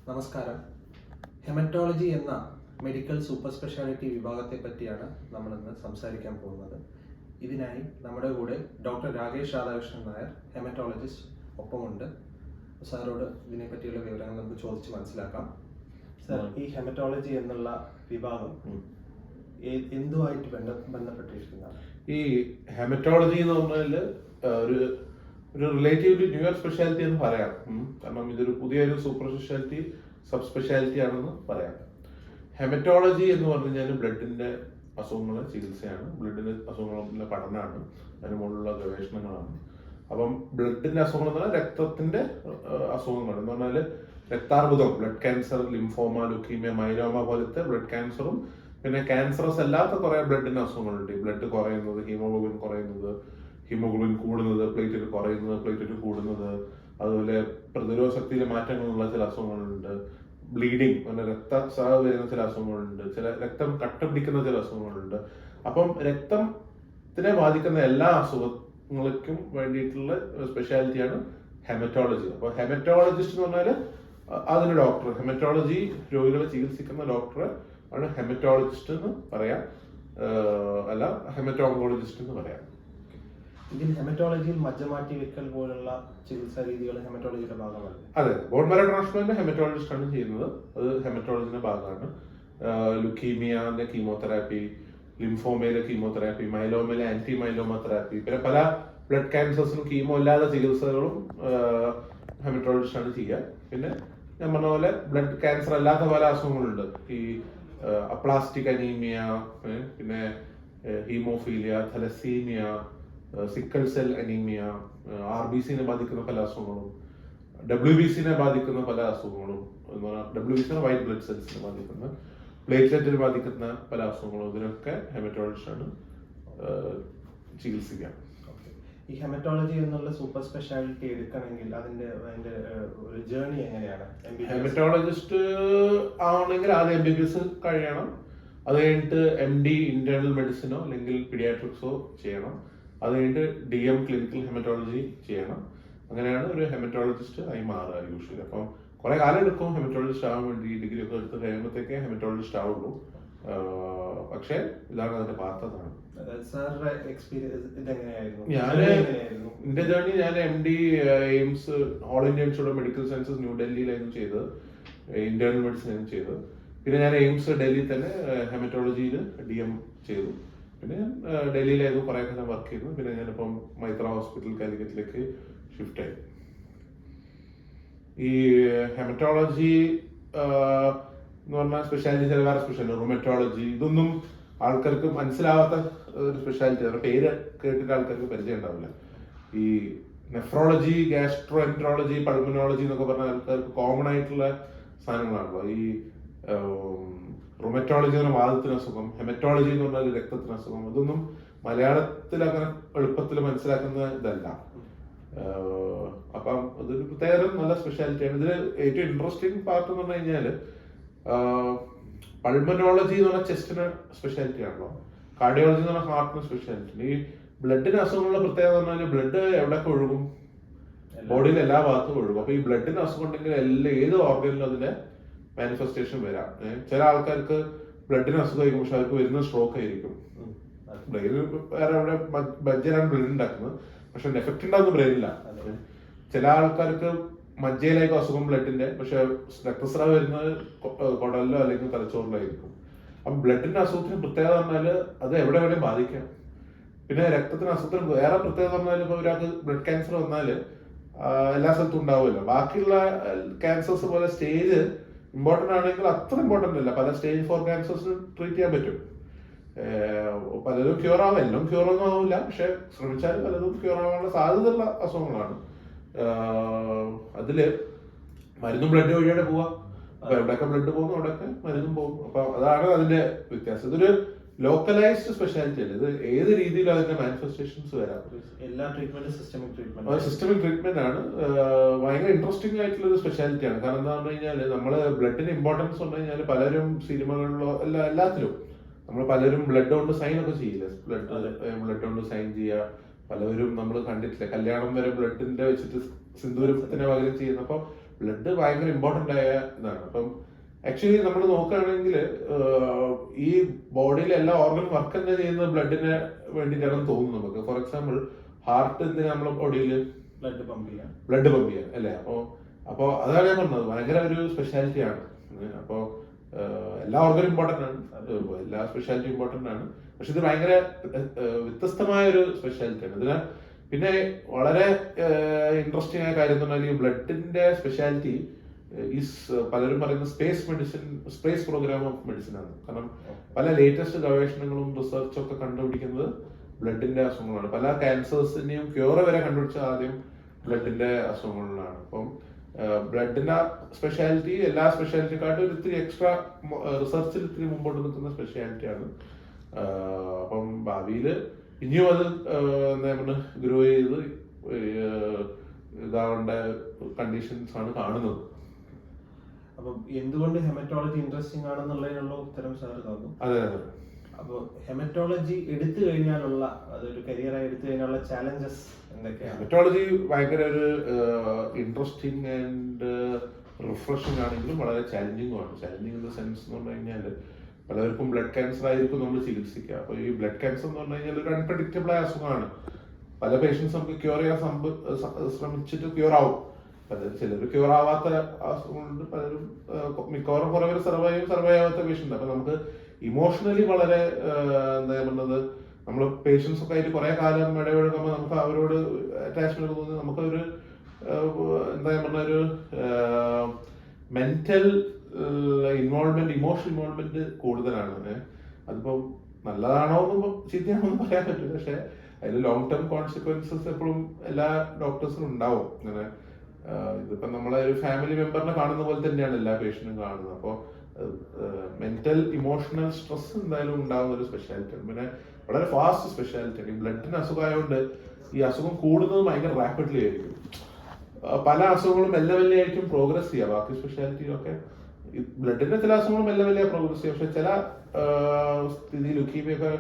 നമസ്കാരം. ഹെമറ്റോളജി എന്ന medical super speciality വിഭാഗത്തെ പറ്റിയാണ് നമ്മളിന്ന് സംസാരിക്കാൻ പോകുന്നത്. ഇതിനായി നമ്മുടെ കൂടെ ഡോക്ടർ രാകേഷ് രാധാകൃഷ്ണൻ നായർ, ഹെമറ്റോളജിസ്റ്റ്, ഒപ്പമുണ്ട്. സാറോട് ഇതിനെപ്പറ്റിയുള്ള വിവരങ്ങൾ നമുക്ക് ചോദിച്ച് മനസ്സിലാക്കാം. സാർ, ഈ ഹെമറ്റോളജി എന്നുള്ള വിഭാഗം എന്തുമായിട്ട് ബന്ധപ്പെട്ടിരിക്കുന്നതാണ്? ഈ ഹെമറ്റോളജി എന്ന് പറഞ്ഞാൽ ഒരു റിലേറ്റീവ്ലി ന്യൂ സ്പെഷ്യാലിറ്റി എന്ന് പറയാം. കാരണം ഇതൊരു പുതിയൊരു സൂപ്പർ സ്പെഷ്യാലിറ്റി, സബ് സ്പെഷ്യാലിറ്റി ആണെന്ന് പറയാം. ഹെമറ്റോളജി എന്ന് പറഞ്ഞു കഴിഞ്ഞാൽ ബ്ലഡിന്റെ അസുഖങ്ങളുടെ ചികിത്സയാണ്, ബ്ലഡിന്റെ അസുഖങ്ങളുടെ പഠനമാണ്, അതിന് മുകളിലുള്ള ഗവേഷണങ്ങളാണ്. അപ്പം ബ്ലഡിന്റെ അസുഖങ്ങൾ എന്ന് പറഞ്ഞാൽ രക്തത്തിന്റെ അസുഖങ്ങൾ എന്ന് പറഞ്ഞാൽ രക്താർബുദം, blood cancer, lymphoma, leukaemia, myeloma പോലത്തെ ബ്ലഡ് ക്യാൻസറും പിന്നെ ക്യാൻസറസ് അല്ലാത്ത കുറെ ബ്ലഡിന്റെ അസുഖങ്ങളുണ്ട്. ബ്ലഡ് കുറയുന്നത്, ഹീമോഗ്ലോബിൻ കുറയുന്നത്, ഹീമോഗ്ലോബിൻ കൂടുന്നത്, പ്ലേറ്ററ്റ് കുറയുന്നത്, പ്ലേറ്ററ്റ് കൂടുന്നത്, അതുപോലെ പ്രതിരോധ ശക്തിയിലെ മാറ്റങ്ങളുള്ള ചില അസുഖങ്ങളുണ്ട്. ബ്ലീഡിങ്, അങ്ങനെ രക്തസ്രാവം വരുന്ന ചില അസുഖങ്ങളുണ്ട്, ചില രക്തം കട്ട പിടിക്കുന്ന ചില അസുഖങ്ങളുണ്ട്. അപ്പം രക്തത്തിനെ ബാധിക്കുന്ന എല്ലാ അസുഖങ്ങൾക്കും വേണ്ടിയിട്ടുള്ള സ്പെഷ്യാലിറ്റിയാണ് ഹെമറ്റോളജി. അപ്പോൾ ഹെമറ്റോളജിസ്റ്റ് എന്ന് പറഞ്ഞാൽ അതിന് ഡോക്ടർ, ഹെമറ്റോളജി രോഗികളെ ചികിത്സിക്കുന്ന ഡോക്ടറെ ആണ് ഹെമറ്റോളജിസ്റ്റ് എന്ന് പറയാം, അല്ല ഹെമറ്റോങ്കോളജിസ്റ്റ് എന്ന് പറയാം. ഇതിൽ ഹെമറ്റോളജിയിൽ മജ്ജമാറ്റി വെക്കൽ പോലുള്ള ചികിത്സാ രീതികൾ ഹെമറ്റോളജിയുടെ ഭാഗമാണ്. അതെ, ബോൺ മാരോ ട്രാൻസ്പ്ലാന്റ് ഹെമറ്റോളജിസ്റ്റ് ആണ് ചെയ്യുന്നത്, അത് ഹെമറ്റോളജിന്റെ ഭാഗമാണ്. ലുക്കീമിയന്റെ കീമോതെറാപ്പി, ലിംഫോമയിലെ കീമോതെറാപ്പി, മൈലോമയിലെ ആന്റി മൈലോമ തെറാപ്പി, പിന്നെ പല ബ്ലഡ് ക്യാൻസേഴ്സിനും കീമോ അല്ലാത്ത ചികിത്സകളും ഹെമറ്റോളജിസ്റ്റ് ആണ് ചെയ്യുക. പിന്നെ ഞാൻ പറഞ്ഞ പോലെ ബ്ലഡ് ക്യാൻസർ അല്ലാത്ത പല അസുഖങ്ങളുണ്ട്. ഈ അപ്ലാസ്റ്റിക് അനീമിയ, പിന്നെ haemophilia, thalassaemia, sickle cell anaemia, RBCനെ ബാധിക്കുന്ന പല അസുഖങ്ങളും, WBCനെ ബാധിക്കുന്ന പല അസുഖങ്ങളും, WBC വൈറ്റ് ബ്ലഡ് സെൽസിനെ ബാധിക്കുന്ന, പ്ലേറ്റ്ലെറ്റിനെ ബാധിക്കുന്ന പല അസുഖങ്ങളും, ഇതിനൊക്കെ ഹെമറ്റോളജിസ്റ്റാണ് ചികിത്സിക്കുക. ഈ ഹെമറ്റോളജി എന്നുള്ള സൂപ്പർ സ്പെഷ്യാലിറ്റി എടുക്കണമെങ്കിൽ അതിന്റെ ഒരു ജേർണി എങ്ങനെയാണ്? ഹെമറ്റോളജിസ്റ്റ് ആവണമെങ്കിൽ ആദ്യം MBBS കഴിയണം. അത് കഴിഞ്ഞിട്ട് MD ഇന്റേണൽ മെഡിസിനോ അല്ലെങ്കിൽ പീഡിയാട്രിക്സോ ചെയ്യണം. അത് കഴിഞ്ഞിട്ട് DM ക്ലിനിക്കൽ ഹെമറ്റോളജി ചെയ്യണം. അങ്ങനെയാണ് ഒരു ഹെമറ്റോളജിസ്റ്റ് ആയി മാറുക യൂഷ്വലി. അപ്പം കുറെ കാലം എടുക്കും ഹെമറ്റോളജിസ്റ്റ് ആവാൻ വേണ്ടി. ഡിഗ്രി ഒക്കെ എടുത്ത് കഴിയുമ്പോഴത്തേക്കേ ഹെമറ്റോളജിസ്റ്റ് ആവുള്ളൂ. പക്ഷെ ഇതാണ് അതിന്റെ പാത്രതാണ്. എന്റെ ജേർണി, ഞാൻ MD AIIMS, all India institute of medical sciences ന്യൂഡൽഹിയിലായിരുന്നു ചെയ്തത്, ഇന്റേണൽ മെഡിസിൻ ആയിരുന്നു ചെയ്തത്. പിന്നെ ഞാൻ എയിംസ് ഡൽഹിയിൽ തന്നെ ഹെമറ്റോളജിയിൽ DM ചെയ്തു. പിന്നെ ഞാൻ ഡൽഹിയിലായിരുന്നു കുറെ കാലം വർക്ക് ചെയ്തു. പിന്നെ ഞാനിപ്പം മൈത്ര ഹോസ്പിറ്റൽ കാലിക്കറ്റിലേക്ക് ഷിഫ്റ്റ് ആയി. ഈ ഹെമറ്റോളജി എന്ന് പറഞ്ഞാൽ സ്പെഷ്യാലിറ്റി, വേറെ സ്പെഷ്യാലിറ്റി റുമറ്റോളജി, ഇതൊന്നും ആൾക്കാർക്ക് മനസ്സിലാവാത്ത ഒരു സ്പെഷ്യാലിറ്റി. അവരുടെ പേര് കേട്ടിട്ട് ആൾക്കാർക്ക് പരിചയം ഉണ്ടാവില്ല. ഈ നെഫ്രോളജി, ഗാസ്ട്രോ എൻട്രോളജി, പൾമനോളജി എന്നൊക്കെ പറഞ്ഞ ആൾക്കാർക്ക് കോമൺ ആയിട്ടുള്ള സാധനങ്ങളാണല്ലോ. ഈ റുമറ്റോളജി എന്ന് പറഞ്ഞാൽ വാദത്തിന് അസുഖം, ഹെമറ്റോളജി എന്ന് പറഞ്ഞാൽ രക്തത്തിന് അസുഖം. ഇതൊന്നും മലയാളത്തിൽ അങ്ങനെ എളുപ്പത്തിൽ മനസ്സിലാക്കുന്ന ഇതല്ല. അപ്പം അതൊരു പ്രത്യേക നല്ല സ്പെഷ്യാലിറ്റിയാണ്. ഇതിൽ ഏറ്റവും ഇൻട്രസ്റ്റിംഗ് പാർട്ട് എന്ന് പറഞ്ഞു കഴിഞ്ഞാല് പൾമനോളജി എന്ന് പറഞ്ഞാൽ ചെസ്റ്റിന് സ്പെഷ്യാലിറ്റി ആണല്ലോ, കാർഡിയോളജി എന്ന് പറഞ്ഞാൽ ഹാർട്ടിന് സ്പെഷ്യാലിറ്റി. ഈ ബ്ലഡിന് അസുഖങ്ങളുടെ പ്രത്യേകത എന്ന് പറഞ്ഞാൽ ബ്ലഡ് എവിടെയൊക്കെ ഒഴുകും, ബോഡിയിൽ എല്ലാ ഭാഗത്തും ഒഴുകും. അപ്പൊ ഈ ബ്ലഡിന് അസുഖം ഉണ്ടെങ്കിൽ ഏത് ഓർഗനിലും അതിന്റെ മാനിഫെസ്റ്റേഷൻ വരാം. ചില ആൾക്കാർക്ക് ബ്ലഡിന് അസുഖമായിരിക്കും, പക്ഷെ അവർക്ക് വരുന്ന സ്ട്രോക്ക് ആയിരിക്കും. ബ്രെയിനിൽ വേറെ എവിടെ മജ്ജയിലാണ് ബ്ലഡ് ഉണ്ടാക്കുന്നത്, പക്ഷെ എഫക്ട് ഉണ്ടാകുന്ന ബ്രെയിനില്ല. ചില ആൾക്കാർക്ക് മജ്ജയിലായിരിക്കും അസുഖം ബ്ലഡിന്റെ, പക്ഷെ രക്തസ്രാവം വരുന്നത് കുടലിലോ അല്ലെങ്കിൽ തലച്ചോറിലായിരിക്കും. അപ്പൊ ബ്ലഡിന്റെ അസുഖത്തിന് പ്രത്യേകത പറഞ്ഞാല് അത് എവിടെ എവിടെയും ബാധിക്കാം. പിന്നെ രക്തത്തിന് അസുഖത്തിന് വേറെ പ്രത്യേകത പറഞ്ഞാൽ ഇപ്പൊ ഒരാൾക്ക് ബ്ലഡ് ക്യാൻസർ വന്നാല് എല്ലാ സ്ഥലത്തും ഉണ്ടാവുമല്ലോ. ബാക്കിയുള്ള ക്യാൻസേഴ്സ് പോലെ സ്റ്റേജ് ഇമ്പോർട്ടന്റ് ആണെങ്കിൽ അത്ര ഇമ്പോർട്ടന്റ് അല്ല. പല സ്റ്റേജ് 4 ക്യാൻസേഴ്സ് ട്രീറ്റ് ചെയ്യാൻ പറ്റും. പലരും ക്യൂർ ആവാം, എല്ലാം ക്യൂർ ഒന്നും ആവില്ല, പക്ഷെ ശ്രമിച്ചാൽ പലതും ക്യൂർ ആവാനുള്ള സാധ്യതയുള്ള അസുഖങ്ങളാണ്. അതില് മരുന്നും ബ്ലഡ് വഴിയാണ് പോവാ. അപ്പൊ എവിടെയൊക്കെ ബ്ലഡ് പോകുന്നു അവിടെയൊക്കെ മരുന്നും പോകും. അപ്പൊ അതാണ് അതിന്റെ വ്യത്യാസം. ഇതൊരു ലോക്കലൈസ്ഡ് സ്പെഷ്യാലിറ്റി അല്ല, ഇത് ഏത് രീതിയിലും അതിന്റെ മാനിഫെസ്റ്റേഷൻസ് വരാം. എല്ലാ ട്രീറ്റ്മെന്റും സിസ്റ്റമിക് ട്രീറ്റ്മെന്റ് ആണ്. ഭയങ്കര ഇൻട്രസ്റ്റിംഗ് ആയിട്ടുള്ള ഒരു സ്പെഷ്യാലിറ്റി ആണ്. കാരണം എന്താ പറഞ്ഞു കഴിഞ്ഞാല് നമ്മള് ബ്ലഡിന് ഇമ്പോർട്ടൻസ് പറഞ്ഞു കഴിഞ്ഞാൽ പലരും സിനിമകളിലോ എല്ലാത്തിലും നമ്മൾ പലരും ബ്ലഡ് കൊണ്ട് സൈൻ ഒക്കെ ചെയ്യില്ലേ, ബ്ലഡ് കൊണ്ട് സൈൻ ചെയ്യുക. പലവരും നമ്മൾ കണ്ടിട്ടില്ല, കല്യാണം വരെ ബ്ലഡിന്റെ വെച്ചിട്ട് സിന്ദൂരത്തിന് പകരം ചെയ്യുന്ന. അപ്പൊ ബ്ലഡ് ഭയങ്കര ഇമ്പോർട്ടൻ്റ് ആയ ഇതാണ്. അപ്പം ആക്ച്വലി നമ്മൾ നോക്കുകയാണെങ്കിൽ ഈ ബോഡിയിലെ എല്ലാ ഓർഗൻ വർക്ക് തന്നെ ചെയ്യുന്നത് ബ്ലഡിന് വേണ്ടിയിട്ടാണെന്ന് തോന്നുന്നു നമുക്ക്. ഫോർ എക്സാമ്പിൾ ഹാർട്ട് എന്തിനാ നമ്മുടെ ബോഡിയിൽ ബ്ലഡ് പമ്പ് ചെയ്യാൻ അല്ലേ? അപ്പോൾ അതാണ് ഞാൻ പറഞ്ഞത്, ഭയങ്കര ഒരു സ്പെഷ്യാലിറ്റി ആണ്. അപ്പോൾ എല്ലാ ഓർഗനും ഇമ്പോർട്ടൻ്റ് ആണ്, എല്ലാ സ്പെഷ്യാലിറ്റി ഇമ്പോർട്ടൻ്റ് ആണ്. പക്ഷെ ഇത് ഭയങ്കര വ്യത്യസ്തമായ ഒരു സ്പെഷ്യാലിറ്റി ആണ്. ഇതിന് പിന്നെ വളരെ ഇൻട്രസ്റ്റിംഗ് ആയ കാര്യം എന്ന് പറഞ്ഞാൽ ഈ ബ്ലഡിന്റെ സ്പെഷ്യാലിറ്റി പലരും പറയുന്ന സ്പേസ് പ്രോഗ്രാം ഓഫ് മെഡിസിൻ ആണ്. കാരണം പല ലേറ്റസ്റ്റ് ഗവേഷണങ്ങളും റിസർച്ചും ഒക്കെ കണ്ടുപിടിക്കുന്നത് ബ്ലഡിന്റെ അസുഖങ്ങളാണ്. പല ക്യാൻസേഴ്സിന്റെയും ക്യൂർ വരെ കണ്ടുപിടിച്ചത് ആദ്യം ബ്ലഡിന്റെ അസുഖങ്ങളിലാണ്. അപ്പം ബ്ലഡിന്റെ സ്പെഷ്യാലിറ്റി എല്ലാ സ്പെഷ്യാലിറ്റിക്കാട്ടും ഒരു ഇത്തിരി എക്സ്ട്രാ റിസർച്ചിൽ ഇത്തിരി മുമ്പോട്ട് നിൽക്കുന്ന സ്പെഷ്യാലിറ്റിയാണ്. അപ്പം ഭാവിയിൽ ഇനിയും അത് എന്താ പറയുക ഗ്രോ ചെയ്ത് ഇതാവേണ്ട കണ്ടീഷൻസ് ആണ് കാണുന്നത്. അപ്പം എന്തുകൊണ്ട് ഹെമറ്റോളജി ഇൻട്രസ്റ്റിംഗ് ആണെന്നുള്ളതിനുള്ള ഉത്തരം സാർ തന്നു. അതെ. അപ്പോൾ ഹെമറ്റോളജി എടുത്തു കഴിഞ്ഞാലുള്ള അതൊരു കരിയറായി എടുത്തു കഴിഞ്ഞാലുള്ള ചാലഞ്ചസ് എന്തൊക്കെയാണ്? ഹെമറ്റോളജി ഭയങ്കര ഒരു ഇൻട്രസ്റ്റിംഗ് ആൻഡ് റിഫ്രഷിംഗ് ആണെങ്കിലും വളരെ ചാലഞ്ചിങ്ങുമാണ്. ചാലഞ്ചിങ് ഇൻ ദ സെൻസ് എന്ന് പറഞ്ഞു കഴിഞ്ഞാൽ പലർക്കും ബ്ലഡ് ക്യാൻസർ ആയിരിക്കും നമ്മൾ ചികിത്സിക്കുക. അപ്പോൾ ഈ ബ്ലഡ് ക്യാൻസർ എന്ന് പറഞ്ഞു കഴിഞ്ഞാൽ ഒരു അൺപ്രഡിക്റ്റബിൾ ആയ അസുഖമാണ്. പല പേഷ്യൻസ് നമുക്ക് ക്യൂർ ചെയ്യാൻ ശ്രമിച്ചിട്ട് ക്യൂർ ആവും, ചിലർ ക്യൂർ ആവാത്ത അസുഖങ്ങളുണ്ട്, പലരും മിക്കവാറും കുറെ പേര് സർവൈവ് ആവാത്ത പേഷ്യൻ്റ്. അപ്പൊ നമുക്ക് ഇമോഷണലി വളരെ എന്താ പറയുന്നത്, നമ്മൾ പേഷ്യൻസ് ഒക്കെ ആയിട്ട് കുറെ കാലം ഇടപഴകുമ്പോൾ നമുക്ക് അവരോട് അറ്റാച്ച്മെന്റ് തോന്നി നമുക്കൊരു എന്താ പറയുക ഒരു മെന്റൽ ഇൻവോൾവ്മെന്റ്, ഇമോഷണൽ ഇൻവോൾവ്മെന്റ് കൂടുതലാണ്. അതിപ്പം നല്ലതാണോ എന്നും ചീത്തയാണോ എന്ന് പറയാൻ പറ്റില്ല, പക്ഷെ അതിൽ ലോങ് ടേം കോൺസിക്വൻസസ് എപ്പോഴും എല്ലാ ഡോക്ടേഴ്സിനും ഉണ്ടാവും. അങ്ങനെ ഇതിപ്പോ നമ്മളെ ഒരു ഫാമിലി മെമ്പറിനെ കാണുന്ന പോലെ തന്നെയാണ് എല്ലാ പേഷ്യന്റും കാണുന്നത്. അപ്പോൾ മെന്റൽ ഇമോഷണൽ സ്ട്രെസ് എന്തായാലും ഉണ്ടാകുന്ന ഒരു സ്പെഷ്യാലിറ്റിയാണ്. പിന്നെ വളരെ ഫാസ്റ്റ് സ്പെഷ്യാലിറ്റിയാണ്. ഈ ബ്ലഡിന് അസുഖമായതുകൊണ്ട് ഈ അസുഖം കൂടുന്നത് ഭയങ്കര റാപ്പിഡ്ലി ആയിരിക്കും. പല അസുഖങ്ങളും മെല്ലെ മെല്ലെ ആയിരിക്കും പ്രോഗ്രസ് ചെയ്യുക. ബാക്കി സ്പെഷ്യാലിറ്റിയിലൊക്കെ ഈ ബ്ലഡിന്റെ ചില അസുഖങ്ങൾ മെല്ലെ മെല്ലെ പ്രോഗ്രസ് ചെയ്യുക. പക്ഷെ ചില സ്ഥിതി ലുക്കീമിയൊക്കെ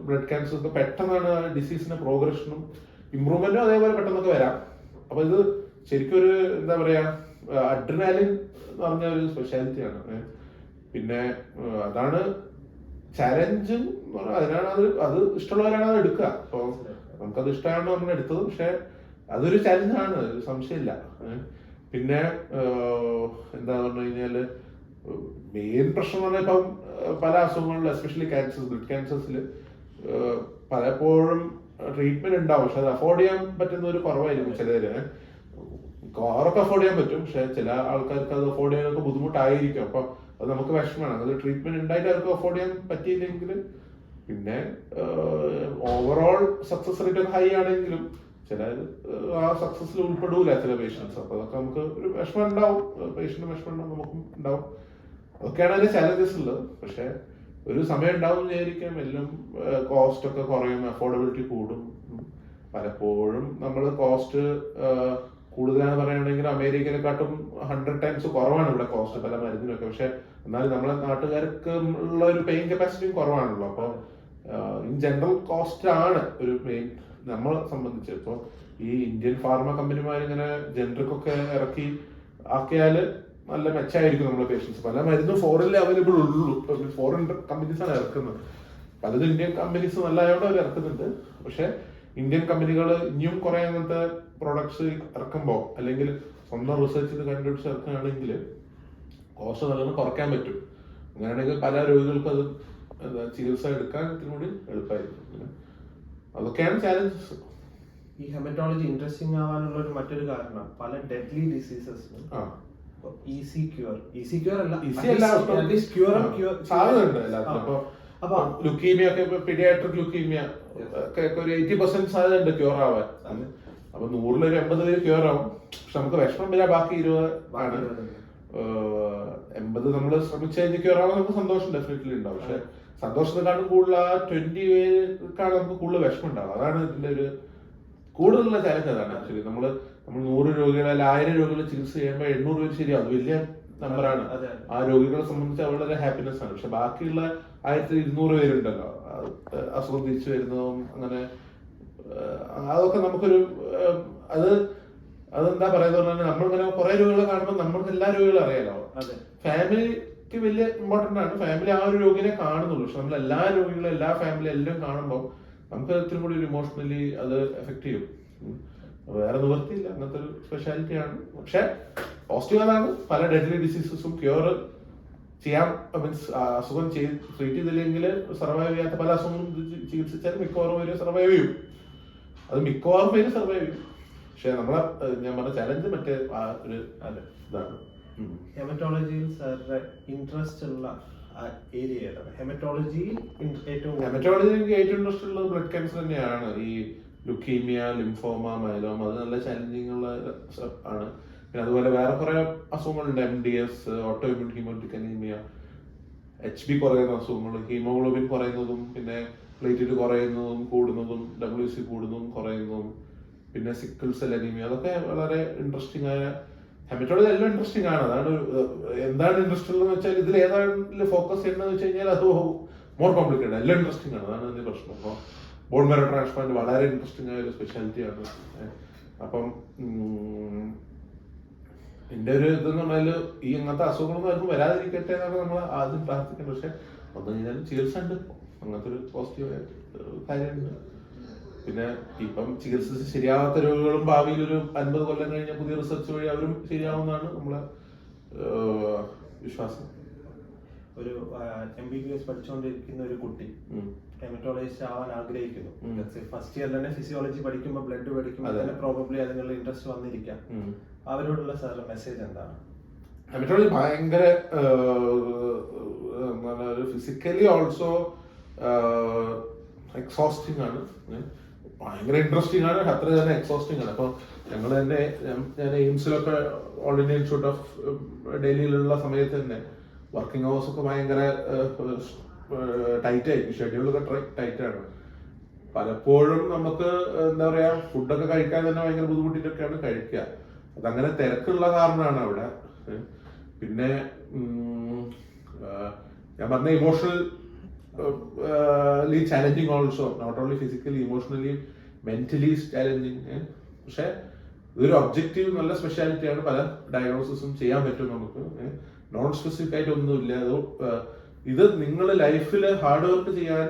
ബ്ലഡ് ക്യാൻസർ ഒക്കെ പെട്ടെന്നാണ് ഡിസീസിന്റെ പ്രോഗ്രഷനും ഇമ്പ്രൂവ്മെന്റും അതേപോലെ പെട്ടെന്നൊക്കെ വരാം. അപ്പൊ ഇത് ശരിക്കും ഒരു എന്താ പറയാ അഡ്രിനാലിൻ എന്ന് പറഞ്ഞ ഒരു സ്പെഷ്യാലിറ്റിയാണ്. പിന്നെ അതാണ് ചാലഞ്ച് എന്ന് പറഞ്ഞാൽ അതിനാണ് അത് ഇഷ്ടമുള്ളവരാണ് അത് എടുക്കുക. അപ്പോൾ നമുക്കത് ഇഷ്ടമാണ് നമ്മൾ എടുത്തത്, പക്ഷെ അതൊരു ചാലഞ്ചാണ്, ഒരു സംശയമില്ല. പിന്നെ എന്താ പറഞ്ഞു കഴിഞ്ഞാല് മെയിൻ പ്രശ്നം എന്ന് പറഞ്ഞാൽ ഇപ്പം പല അസുഖങ്ങളിലും എസ്പെഷ്യലി ക്യാൻസർ, ബ്ലഡ് ക്യാൻസേഴ്സിൽ പലപ്പോഴും ട്രീറ്റ്മെന്റ് ഉണ്ടാവും, പക്ഷെ അത് അഫോർഡ് ചെയ്യാൻ പറ്റുന്ന ഒരു കുറവായിരിക്കും. ചിലര് കാറൊക്കെ അഫോർഡ് ചെയ്യാൻ പറ്റും, പക്ഷെ ചില ആൾക്കാർക്ക് അത് അഫോർഡ് ചെയ്യാനൊക്കെ ബുദ്ധിമുട്ടായിരിക്കും. അപ്പൊ അത് നമുക്ക് വിഷമമാണ്. അത് ട്രീറ്റ്മെന്റ് ഉണ്ടായിട്ട് അവർക്ക് അഫോർഡ് ചെയ്യാൻ പറ്റിയില്ലെങ്കിൽ പിന്നെ ഓവറോൾ സക്സസ് റേറ്റ് ഹൈ ആണെങ്കിലും ചില ആ സക്സസിൽ ഉൾപ്പെടൂല ചില പേഷ്യൻസ്. അപ്പൊ അതൊക്കെ നമുക്ക് ഒരു വിഷമം ഉണ്ടാവും, പേഷ്യന്റ് വിഷമം ഉണ്ടാവും, നമുക്കും ഉണ്ടാവും. അതൊക്കെയാണ് അതിന്റെ ചാലഞ്ചസ് ഉള്ളത്. പക്ഷെ ഒരു സമയം ഉണ്ടാവും വിചാരിക്കാം, എല്ലാം കോസ്റ്റ് ഒക്കെ കുറയും, അഫോർഡബിലിറ്റി കൂടും. പലപ്പോഴും നമ്മൾ കോസ്റ്റ് കൂടുതലാന്ന് പറയുകയാണെങ്കിൽ അമേരിക്കയിലെക്കാട്ടും 100 times കുറവാണ് ഇവിടെ കോസ്റ്റ് പല മരുന്നിനൊക്കെ. പക്ഷെ എന്നാൽ നമ്മളെ നാട്ടുകാർക്ക് ഉള്ള ഒരു പെയിൻ കപ്പാസിറ്റിയും കുറവാണല്ലോ. അപ്പോൾ ഇൻ ജനറൽ കോസ്റ്റ് ആണ് ഒരു മെയിൻ നമ്മളെ സംബന്ധിച്ച്. ഇപ്പോൾ ഈ ഇന്ത്യൻ ഫാർമ കമ്പനിമാരിങ്ങനെ ജനറിക് ഒക്കെ ഇറക്കി ആക്കിയാല് നല്ല മെച്ചമായിരിക്കും നമ്മളെ പേഷ്യൻസ്. പല മരുന്നും ഫോറിനിൽ അവൈലബിൾ ഉള്ളൂ, ഫോറിൻ കമ്പനീസ് ആണ് ഇറക്കുന്നത്. പലതും ഇന്ത്യൻ കമ്പനീസ് നല്ലതായോടെ അവർ ഇറക്കുന്നുണ്ട്. പക്ഷെ ഇന്ത്യൻ കമ്പനികൾ ഇനിയും കുറെ അങ്ങനത്തെ പ്രോഡക്ട്സ് ഇറക്കുമ്പോൾ അല്ലെങ്കിൽ സ്വന്തം റിസർച്ച് ചെയ്ത് കണ്ടുപിടിച്ച് ഇറക്കുകയാണെങ്കിൽ കോസ്റ്റ് നല്ലോണം കുറയ്ക്കാൻ പറ്റും. അങ്ങനെയാണെങ്കിൽ പല രോഗികൾക്കും അത് ചികിത്സ എടുക്കാൻ ഇത്തിരി കൂടി എളുപ്പമായിരിക്കും. അതൊക്കെയാണ് ചാലഞ്ചസ്. ഈ ഹെമറ്റോളജി ഇൻട്രസ്റ്റിംഗ് ആവാനുള്ള ഒരു മറ്റൊരു കാരണം പല ഡെഡ്ലി ഡിസീസസ് ഈസി ക്യൂർ അല്ല, സാധ്യതയുണ്ട് എല്ലാത്തിനും. അപ്പൊ ലുക്കീമിയ ഒക്കെ പീഡിയാട്രിക് ലുക്കീമിയ ഒക്കെ ഒരു 80% സാധ്യതയുണ്ട് ക്യൂർ ആവാൻ. അപ്പൊ 100 ഒരു 80 പേര് ക്യൂർ ആവും. പക്ഷെ നമുക്ക് വിഷമം വരാൻ ബാക്കി 20 ആണ്. 80 നമ്മൾ ശ്രമിച്ചു കഴിഞ്ഞ് ക്യൂർ ആവാൻ നമുക്ക് സന്തോഷം ഡെഫിനറ്റ്ലി ഉണ്ടാവും. പക്ഷെ സന്തോഷത്തെക്കാളും കൂടുതൽ ആ 20 പേർക്കാണ് നമുക്ക് കൂടുതൽ വിഷമം ഉണ്ടാവും. അതാണ് ഇതിന്റെ ഒരു കൂടുതലുള്ള ചാലഞ്ച്. അതാണ് ആക്ച്വലി നമ്മൾ 100 രോഗികളെ അല്ല 1000 രോഗികളെ ചികിത്സ ചെയ്യുമ്പോൾ 800 പേര് ശരിയാവും. അത് വലിയ നമ്പറാണ്. ആ രോഗികളെ സംബന്ധിച്ച് വളരെ ഹാപ്പിനെസ് ആണ്. പക്ഷെ ബാക്കിയുള്ള 1200 പേരുണ്ടല്ലോ അസുഖം തിരിച്ചു വരുന്നതും അങ്ങനെ അതൊക്കെ നമുക്കൊരു അത് അതെന്താ പറയുന്നത്, നമ്മളിങ്ങനെ കുറെ രോഗികളെ കാണുമ്പോൾ നമ്മൾക്ക് എല്ലാ രോഗികളും അറിയാലോ. അതെ. ഫാമിലിക്ക് വലിയ ഇമ്പോർട്ടന്റ് ആണ്, ഫാമിലി ആ ഒരു രോഗിനെ കാണുന്നുള്ളൂ. പക്ഷെ നമ്മൾ എല്ലാ രോഗികളും എല്ലാ ഫാമിലി എല്ലാം കാണുമ്പോൾ നമുക്ക് ഇത്തിരി കൂടി ഒരു ഇമോഷണലി അത് എഫക്ട് ചെയ്യും. വേറെ നിവൃത്തിയില്ല, അങ്ങനത്തെ ഒരു സ്പെഷ്യാലിറ്റി ആണ്. പക്ഷെ പോസിറ്റീവ് അതാണ്, പല ഡെഡ്ലി ഡിസീസസും ക്യൂർ ചെയ്യാം. മീൻസ് അസുഖം ട്രീറ്റ് ചെയ്തില്ലെങ്കിൽ സർവൈവ് ചെയ്യാത്ത പല അസുഖങ്ങളും ചികിത്സിച്ചാൽ മിക്കവാറും പേര് സർവൈവ് ചെയ്യും. അത് മിക്കവാറും പേര് സർവൈവ് ചെയ്യും. പക്ഷെ നമ്മളെ ഞാൻ പറഞ്ഞ ചലഞ്ച് മറ്റേ ആ ഒരു ഇതാണ്. ഹെമറ്റോളജിയിൽ സാറിന്റെ ഇൻട്രസ്റ്റ് ഉള്ള ഏരിയ ഏതാണ്? ഹെമറ്റോളജിയിൽ എനിക്ക് ഏറ്റവും ഇൻട്രസ്റ്റ് ഉള്ളത് ബ്ലഡ് ക്യാൻസർ തന്നെയാണ്. ഈ ലുക്കീമിയ, ലിംഫോമ, മൈലോമ, അത് നല്ല ചലഞ്ചിങ് ഉള്ള ആണ്. പിന്നെ അതുപോലെ വേറെ കുറെ അസുഖങ്ങളുണ്ട്, MDS, autoimmune haemolytic anaemia, HB കുറയുന്ന അസുഖങ്ങൾ, ഹീമോഗ്ലോബിൻ കുറയുന്നതും പിന്നെ പ്ലേറ്റ്ലെറ്റ് കുറയുന്നതും കൂടുന്നതും, WC കൂടുന്നതും കുറയുന്നതും, പിന്നെ സിക്കിൾ സെൽ അനീമിയ, അതൊക്കെ വളരെ ഇൻട്രസ്റ്റിംഗ് ആയ. ഹെമറ്റോളജി എല്ലാം ഇൻട്രസ്റ്റിംഗ് ആണ്. അതാണ് എന്താണ് ഇൻട്രസ്റ്റ് ഉള്ളതെന്ന് വെച്ചാൽ ഇതിൽ ഏതാണ് ഫോക്കസ് ചെയ്യണമെന്ന് വെച്ച് കഴിഞ്ഞാൽ അത് മോർ കോംപ്ലിക്കേറ്റഡ്. എല്ലാം ഇൻട്രസ്റ്റിംഗ് ആണ്, അതാണ് അതിന്റെ പ്രശ്നം. അപ്പോൾ ബോൺ മാരോ ട്രാൻസ്പ്ലാന്റ് വളരെ ഇൻട്രസ്റ്റിംഗ് ആയ ഒരു സ്പെഷ്യാലിറ്റി ആണ്. അപ്പം എന്റെ ഒരു ഇതെന്ന് പറഞ്ഞാല് ഈ അങ്ങനത്തെ അസുഖങ്ങളൊന്നും ആർക്കും വരാതിരിക്കട്ടെ എന്നാണ് നമ്മൾ ആദ്യം പ്രാർത്ഥിക്കേണ്ടത്. പക്ഷെ വന്നു കഴിഞ്ഞാലും ചികിത്സ ഉണ്ട്, അങ്ങനത്തെ ഒരു പോസിറ്റീവായ കാര്യമുണ്ട്. പിന്നെ ഇപ്പം ചികിത്സിച്ച് ശരിയാവാത്ത രോഗികളും ഭാവിയിൽ ഒരു 50 കൊല്ലം കഴിഞ്ഞ പുതിയ റിസർച്ച് വഴി അവരും ശരിയാവുന്നതാണ് നമ്മളെ വിശ്വാസം. ഒരു MBBS പഠിച്ചുകൊണ്ടിരിക്കുന്ന ഒരു കുട്ടി ഹെമറ്റോളജിസ്റ്റ് ആവാൻ ആഗ്രഹിക്കുന്നു. ഫസ്റ്റ് ഇയർ തന്നെ ഫിസിയോളജി പഠിക്കുമ്പോൾ ബ്ലഡ് പഠിക്കുമ്പോൾ തന്നെ പ്രോബബ്ലി അതിനുള്ള ഇൻട്രസ്റ്റ് വന്നിരിക്കാം. അവരോടുള്ള സാറിന്റെ മെസ്സേജ് എന്താണ്? ഹെമറ്റോളജി ഭയങ്കര ഫിസിക്കലി ഓൾസോ എക്സോസ്റ്റിംഗ് ആണ്, ഭയങ്കര ഇൻട്രസ്റ്റിംഗ് ആണ്, അത്ര തന്നെ എക്സോസ്റ്റിംഗ് ആണ്. അപ്പൊ ഞങ്ങൾ തന്നെ ഞാൻ എയിംസിലൊക്കെ ഓൾ ഇന്ത്യ ഇൻസ്റ്റിറ്റ്യൂട്ട് ഓഫ് ഡൽഹിയിലുള്ള സമയത്ത് തന്നെ വർക്കിംഗ് അവേഴ്സ് ഒക്കെ ഭയങ്കര ടൈറ്റ് ആയിരിക്കും, ഷെഡ്യൂളൊക്കെ ടൈറ്റ് ആണ്. പലപ്പോഴും നമുക്ക് എന്താ പറയാ, ഫുഡൊക്കെ കഴിക്കാൻ തന്നെ ഭയങ്കര ബുദ്ധിമുട്ടിട്ടൊക്കെയാണ് കഴിക്കുക. അതങ്ങനെ തിരക്കുള്ള കാരണമാണ് അവിടെ. പിന്നെ ഞാൻ പറഞ്ഞ emotional challenging also, not only physically, emotionally, mentally challenging. പക്ഷെ ഇതൊരു ഒബ്ജക്റ്റീവ് നല്ല സ്പെഷ്യാലിറ്റിയാണ്, പല ഡയഗ്നോസിസും ചെയ്യാൻ പറ്റും നമുക്ക്. നോൺ സ്പെസിഫിക് ആയിട്ട് ഒന്നുമില്ല. ഇത് നിങ്ങൾ ലൈഫിൽ ഹാർഡ് വർക്ക് ചെയ്യാൻ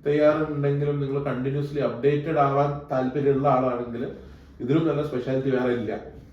തയ്യാറുണ്ടെങ്കിലും നിങ്ങൾ കണ്ടിന്യൂസ്ലി അപ്ഡേറ്റഡ് ആവാൻ താല്പര്യമുള്ള ആളാണെങ്കിൽ ഇതിലും നല്ല സ്പെഷ്യാലിറ്റി വേറെ ഇല്ല.